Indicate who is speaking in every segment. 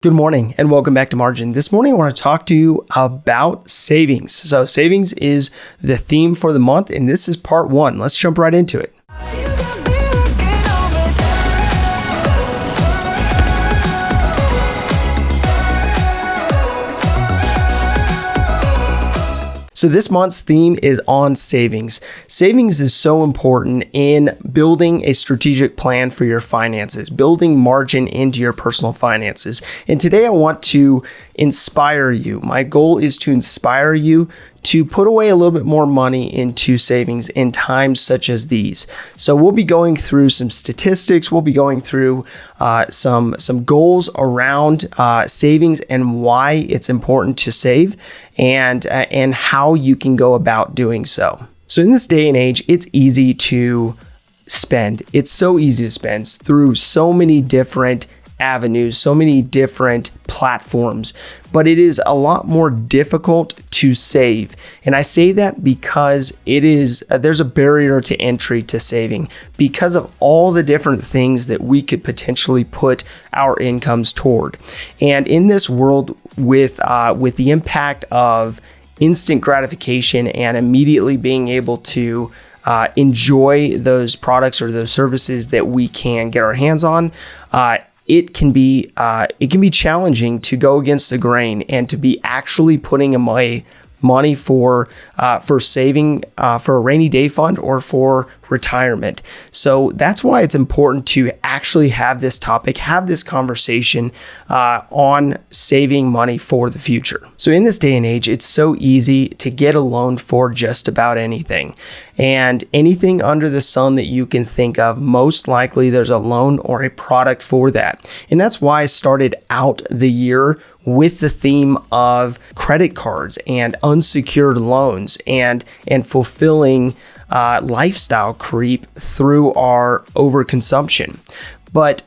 Speaker 1: Good morning and welcome back to Margin. This morning I want to talk to you about savings. So savings is the theme for the month and this is part one. Let's jump right into it. So this month's theme is on savings. Savings is so important in building a strategic plan for your finances, building margin into your personal finances. And today I want to inspire you. My goal is to inspire you to put away a little bit more money into savings in times such as these. So we'll be going through some statistics. We'll be going through some goals around savings and why it's important to save and how you can go about doing so. So in this day and age, it's easy to spend. It's so easy to spend through so many different avenues, so many different platforms, but it is a lot more difficult to save. And I say that because there's a barrier to entry to saving because of all the different things that we could potentially put our incomes toward. And in this world with the impact of instant gratification and immediately being able to enjoy those products or those services that we can get our hands on, it can be challenging to go against the grain and to be actually putting away money for saving for a rainy day fund or for retirement. So that's why it's important to actually have this topic, have this conversation on saving money for the future. So in this day and age, it's so easy to get a loan for just about anything. And anything under the sun that you can think of, most likely there's a loan or a product for that. And that's why I started out the year with the theme of credit cards and unsecured loans and fulfilling lifestyle creep through our overconsumption. But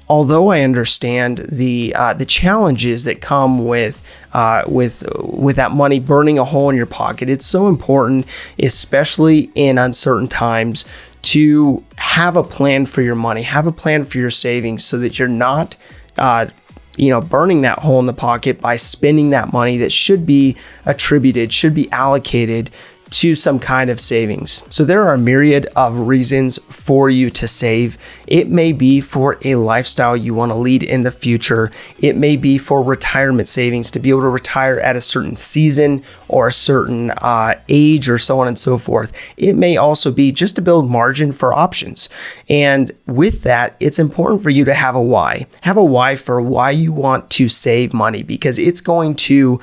Speaker 1: although I understand the challenges that come with that money burning a hole in your pocket, it's so important, especially in uncertain times, to have a plan for your money, have a plan for your savings, so that you're not burning that hole in the pocket by spending that money that should be allocated to some kind of savings. So there are a myriad of reasons for you to save. It may be for a lifestyle you want to lead in the future. It may be for retirement savings to be able to retire at a certain season or a certain age or so on and so forth. It may also be just to build margin for options. And with that, it's important for you to have a why. Have a why for why you want to save money, because it's going to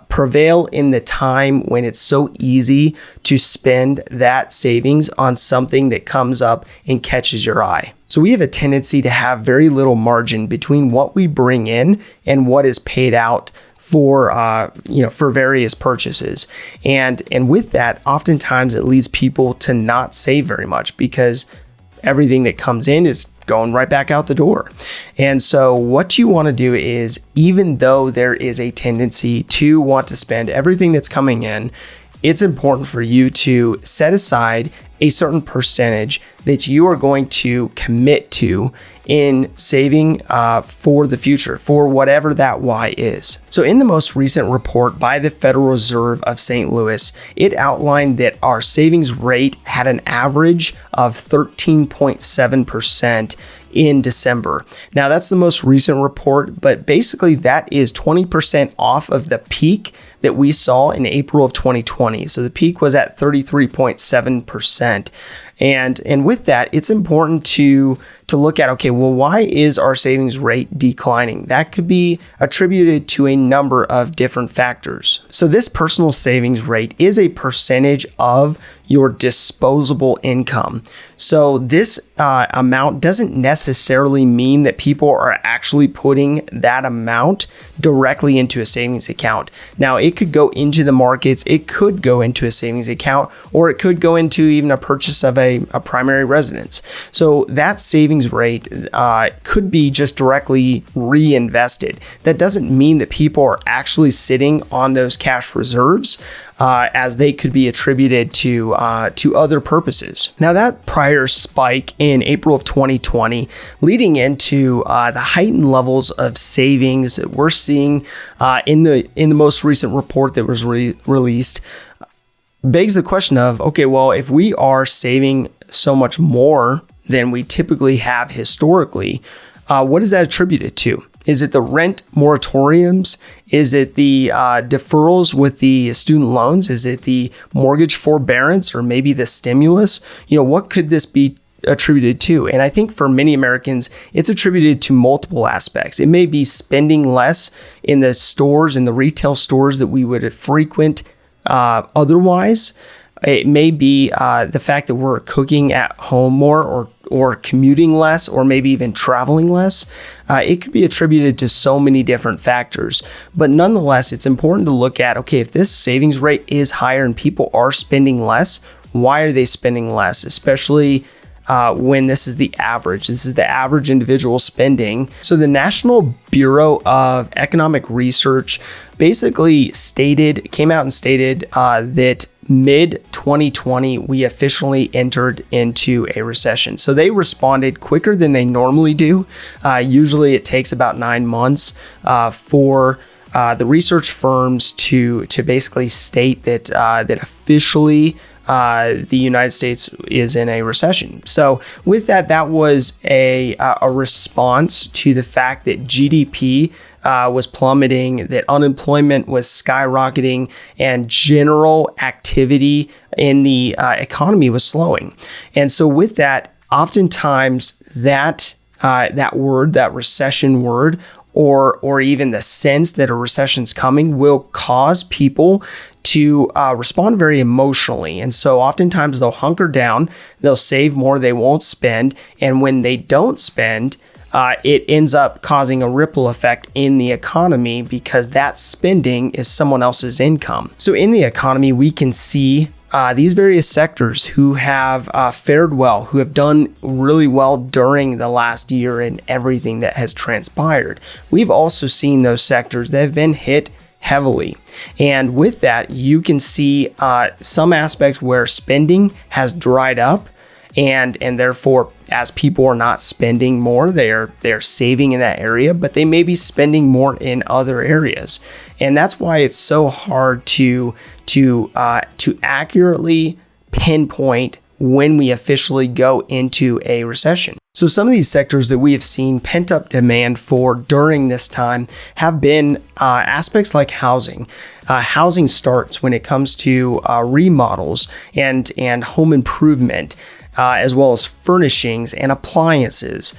Speaker 1: prevail in the time when it's so easy to spend that savings on something that comes up and catches your eye. So we have a tendency to have very little margin between what we bring in and what is paid out for various purchases. And with that, oftentimes it leads people to not save very much because everything that comes in is going right back out the door. And so what you want to do is, even though there is a tendency to want to spend everything that's coming in, it's important for you to set aside a certain percentage that you are going to commit to in saving for the future, for whatever that why is. So in the most recent report by the Federal Reserve of St. Louis, it outlined that our savings rate had an average of 13.7% in December. Now that's the most recent report, but basically that is 20% off of the peak that we saw in April of 2020. So the peak was at 33.7%. And with that, it's important to look at, okay, well, why is our savings rate declining? That could be attributed to a number of different factors. So this personal savings rate is a percentage of your disposable income. So this amount doesn't necessarily mean that people are actually putting that amount directly into a savings account. Now, it could go into the markets, it could go into a savings account, or it could go into even a purchase of a primary residence. So that savings savings rate could be just directly reinvested. That doesn't mean that people are actually sitting on those cash reserves, as they could be attributed to other purposes. Now, that prior spike in April of 2020, leading into the heightened levels of savings that we're seeing in the most recent report that was released, begs the question of, okay, well, if we are saving so much more than we typically have historically, what is that attributed to? Is it the rent moratoriums? Is it the deferrals with the student loans? Is it the mortgage forbearance, or maybe the stimulus? What could this be attributed to? And I think for many Americans, it's attributed to multiple aspects. It may be spending less in the stores, in the retail stores that we would frequent otherwise. It may be the fact that we're cooking at home more, or commuting less, or maybe even traveling less. It could be attributed to so many different factors. But nonetheless, it's important to look at, okay, if this savings rate is higher and people are spending less, why are they spending less? Especially when this is the average. This is the average individual spending. So the National Bureau of Economic Research basically came out and stated that mid-2020, we officially entered into a recession. So they responded quicker than they normally do. Usually it takes about 9 months for the research firms to basically state that officially the United States is in a recession. So with that was a response to the fact that GDP was plummeting, that unemployment was skyrocketing, and general activity in the economy was slowing. And so with that, oftentimes that word, that recession word, or even the sense that a recession's coming, will cause people to respond very emotionally. And so oftentimes they'll hunker down, they'll save more, they won't spend. And when they don't spend, it ends up causing a ripple effect in the economy, because that spending is someone else's income. So in the economy, we can see these various sectors who have fared well, who have done really well during the last year and everything that has transpired. We've also seen those sectors that have been hit heavily. And with that, you can see some aspects where spending has dried up, and therefore, as people are not spending more, they're saving in that area, but they may be spending more in other areas. And that's why it's so hard to accurately pinpoint when we officially go into a recession. So some of these sectors that we have seen pent-up demand for during this time have been aspects like housing. Housing starts when it comes to remodels and home improvement, as well as furnishings and appliances,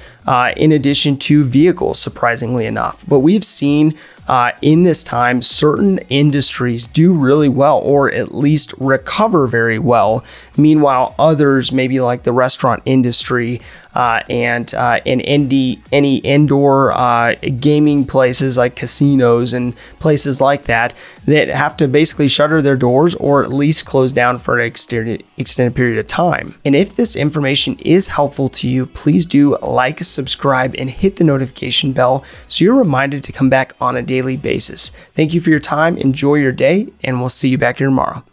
Speaker 1: in addition to vehicles, surprisingly enough. But we've seen in this time, certain industries do really well, or at least recover very well. Meanwhile, others, maybe like the restaurant industry and any indoor gaming places like casinos and places like that have to basically shutter their doors, or at least close down for an extended period of time. And if this information is helpful to you, please do like, subscribe, and hit the notification bell so you're reminded to come back on a daily basis. Thank you for your time. Enjoy your day, and we'll see you back here tomorrow.